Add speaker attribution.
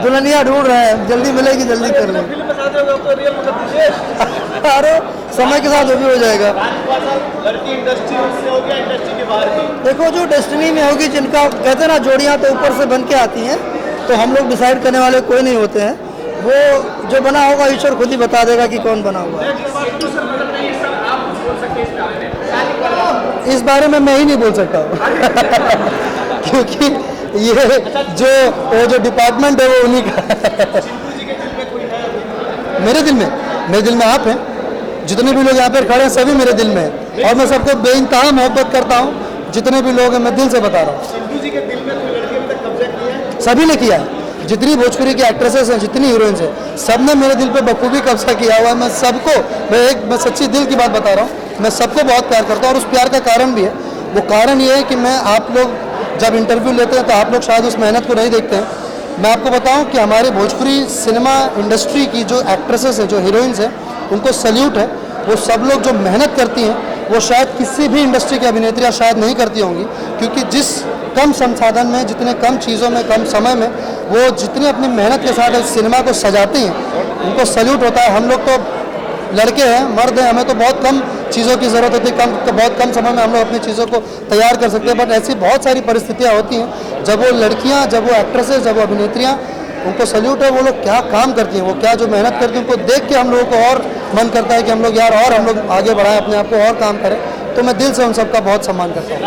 Speaker 1: दुल्हनिया ढूंढ रहे हैं, जल्दी मिलेगी, जल्दी कर लो। अरे समय के साथ वो भी हो जाएगा।
Speaker 2: लड़की इंडस्ट्री से हो गया, इंडस्ट्री के बाहर भी।
Speaker 1: देखो जो डेस्टिनी में होगी, जिनका कहते हैं ना जोड़ियाँ तो ऊपर से बन के आती हैं, तो हम लोग डिसाइड करने वाले कोई नहीं होते हैं। वो जो बना होगा ईश्वर खुद ही बता देगा कि कौन बना हुआ है। इस बारे में मैं ही नहीं बोल सकता हूँ क्योंकि ये जो डिपार्टमेंट है वो उन्हीं का है। मेरे दिल में आप हैं। जितने भी लोग यहाँ पर खड़े हैं सभी मेरे दिल में हैं और मैं सबको बेइंतहा मोहब्बत करता हूँ। जितने भी लोग हैं मैं दिल से बता रहा हूँ।
Speaker 2: सिंधु जी के दिल में कोई लड़की अभी तक कब्जा किया है?
Speaker 1: सभी ने किया है। जितनी भोजपुरी की एक्ट्रेसेस हैं, जितनी हीरोइंस हैं, सब ने मेरे दिल पे बखूबी कब्जा किया हुआ है। मैं सबको, मैं सच्ची दिल की बात बता रहा हूँ, मैं सबको बहुत प्यार करता हूँ और उस प्यार का कारण भी है। वो कारण ये है कि मैं, आप लोग जब इंटरव्यू लेते हैं तो आप लोग शायद उस मेहनत को नहीं देखते हैं। मैं आपको बताऊं कि हमारे भोजपुरी सिनेमा इंडस्ट्री की जो एक्ट्रेसेस हैं, जो हीरोइंस हैं, उनको सल्यूट है। वो सब लोग जो मेहनत करती हैं वो शायद किसी भी इंडस्ट्री की अभिनेत्रियाँ शायद नहीं करती होंगी, क्योंकि जिस कम संसाधन में, जितने कम चीज़ों में, कम समय में वो जितनी अपनी मेहनत के साथ इस सिनेमा को सजाती हैं, उनको सल्यूट होता है। हम लोग तो लड़के हैं, मर्द हैं, हमें तो बहुत कम चीज़ों की ज़रूरत होती है, बहुत कम समय में हम लोग अपनी चीज़ों को तैयार कर सकते हैं। बट ऐसी बहुत सारी परिस्थितियाँ होती हैं जब वो लड़कियाँ, जब वो एक्ट्रेसेस, जब वो अभिनेत्रियाँ, उनको सल्यूट है। वो लोग क्या काम करती हैं, वो क्या जो मेहनत करती हैं, उनको देख के हम लोगों को और मन करता है कि हम लोग यार और हम लोग आगे बढ़ाएं, अपने आप को और काम करें। तो मैं दिल से उन सबका बहुत सम्मान करता हूँ।